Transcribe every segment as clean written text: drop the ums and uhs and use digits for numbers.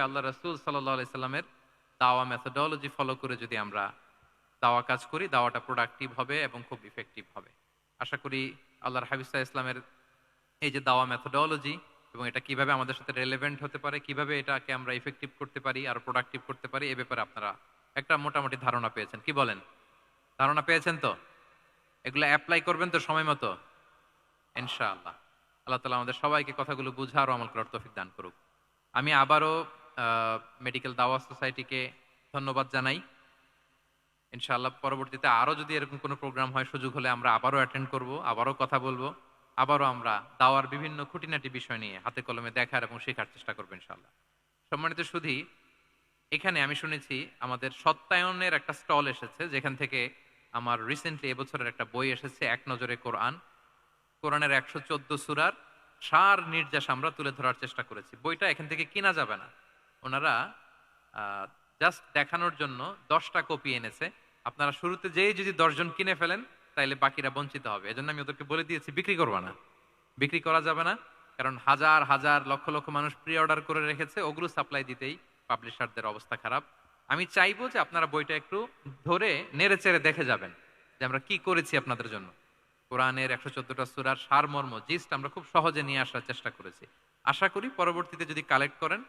রূপে আল্লাহ রাসূল সাল্লাল্লাহু আলাইহি সাল্লামের দাওয়া মেথোডোলজি ফলো করে যদি আমরা দাওয়া কাজ করি, দাওয়াটা প্রোডাক্টিভ হবে এবং খুব ইফেক্টিভ হবে। আশা করি আল্লাহর হাবিব সাল্লাল্লাহু আলাইহি ইসলামের এই যে দাওয়া মেথোডোলজি এবং এটা কিভাবে আমাদের সাথে রেলেভেন্ট হতে পারে, কিভাবে এটাকে আমরা ইফেক্টিভ করতে পারি আর প্রোডাক্টিভ করতে পারি, এ ব্যাপারে আপনারা একটা মোটামুটি ধারণা পেয়েছেন। কি বলেন? ধারণা পেয়েছেন তো? এগুলো এপ্লাই করবেন তো সময় মতো? ইনশাআল্লাহ। আল্লাহ তাআলা আমাদের সবাইকে কথাগুলো বুঝা আর আমল করার তৌফিক দান করুক। আমি আবারও মেডিকেল দাওয়া সোসাইটিকে ধন্যবাদ জানাই। ইনশাআল্লাহ পরবর্তীতে আরো যদি এরকম কোনো প্রোগ্রাম হয়, সুযোগ হলে আমরা আবারও অ্যাটেন্ড করব, আবারও কথা বলবো, আবারও আমরা দাওয়ার বিভিন্ন খুঁটিনাটি বিষয় নিয়ে হাতে কলমে দেখার এবং শেখার চেষ্টা করবো ইনশাআল্লাহ। সম্মানিত সুধী, এখানে আমি শুনেছি আমাদের সত্যায়নের একটা স্টল এসেছে, যেখান থেকে আমার রিসেন্টলি এবছরের একটা বই এসেছে, এক নজরে কোরআন। কোরআনের ১১৪ সূরার সার নির্যাস আমরা তুলে ধরার চেষ্টা করেছি। বইটা এখান থেকে কিনা যাবে না। ওনারা জাস্ট দেখানোর জন্য ১০টা কপি এনেছে। আপনারা শুরুতে যেই যদি ১০ জন কিনে ফেলেন, তাইলে বাকিরা বঞ্চিত হবে। এজন্য আমি ওদেরকে বলে দিয়েছি বিক্রি করবা না। বিক্রি করা যাবে না। কারণ হাজার হাজার লক্ষ লক্ষ মানুষ প্রি অর্ডার করে রেখেছে, ওগুলো সাপ্লাই দিতেই পাবলিশারদের অবস্থা খারাপ। আমি চাইবো যে আপনারা বইটা একটু ধরে নেড়ে চেড়ে দেখে যাবেন যে আমরা কি করেছি আপনাদের জন্য। কোরআনের ১১৪টা সূরার সারমর্ম জিস্ট আমরা খুব সহজে নিয়ে আসার চেষ্টা করেছি। আশা করি পরবর্তীতে যদি কালেক্ট করেন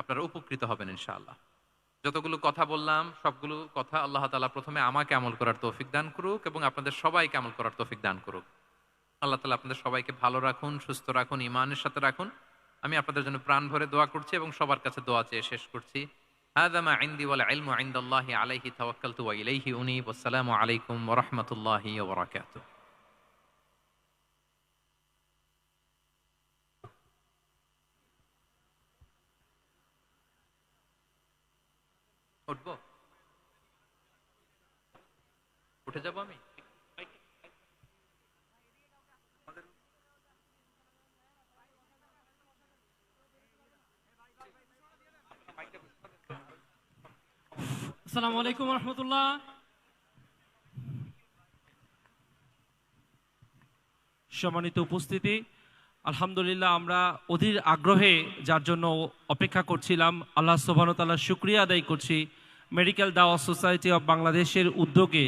আপনারা উপকৃত হবেন ইনশাআল্লাহ। যতগুলো কথা বললাম সবগুলো কথা আল্লাহ তাআলা প্রথমে আমাকে আমল করার তৌফিক দান করুক এবং আপনাদের সবাইকে আমল করার তৌফিক দান করুক। আল্লাহ তাআলা আপনাদের সবাইকে ভালো রাখুন, সুস্থ রাখুন, ঈমানের সাথে রাখুন। আমি আপনাদের জন্য প্রাণ ভরে দোয়া করছি এবং সবার কাছে দোয়া চেয়ে শেষ করছি। হাযা মা ইনদি ওয়াল ইলমু ইনদাল্লাহি আলাইহি তাওয়াক্কালতু ওয়া ইলাইহি উনীব। আসসালামু আলাইকুম ওয়া রাহমাতুল্লাহি ওয়া বারাকাতুহু। উঠবো? উঠে যাব আমি? আসসালামু আলাইকুম রহমতুল্লাহ। সম্মানিত উপস্থিতি, আলহামদুলিল্লাহ আমরা অধীর আগ্রহে যার জন্য অপেক্ষা করছিলাম, আল্লাহ সুবহানাহু ওয়া তাআলার শুকরিয়া আদায় করছি। মেডিকেল দাওয়া সোসাইটি অব বাংলাদেশের উদ্যোগে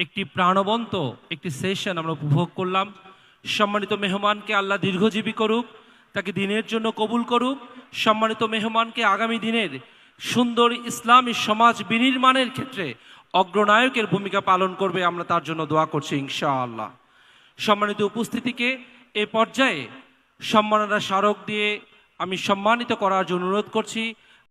একটি প্রাণবন্ত একটি সেশন আমরা উপভোগ করলাম। সম্মানিত মেহমানকে আল্লাহ দীর্ঘজীবী করুক, তাকে দিনের জন্য কবুল করুক। সম্মানিত মেহমানকে আগামী দিনের সুন্দর ইসলামী সমাজ বিনির্মাণের ক্ষেত্রে অগ্রনায়কের ভূমিকা পালন করবে, আমরা তার জন্য দোয়া করছি ইনশাআল্লাহ। সম্মানিত উপস্থিতিকে এ পর্যায়ে সম্মাননা স্মারক দিয়ে আমি সম্মানিত করার জন্য অনুরোধ করছি।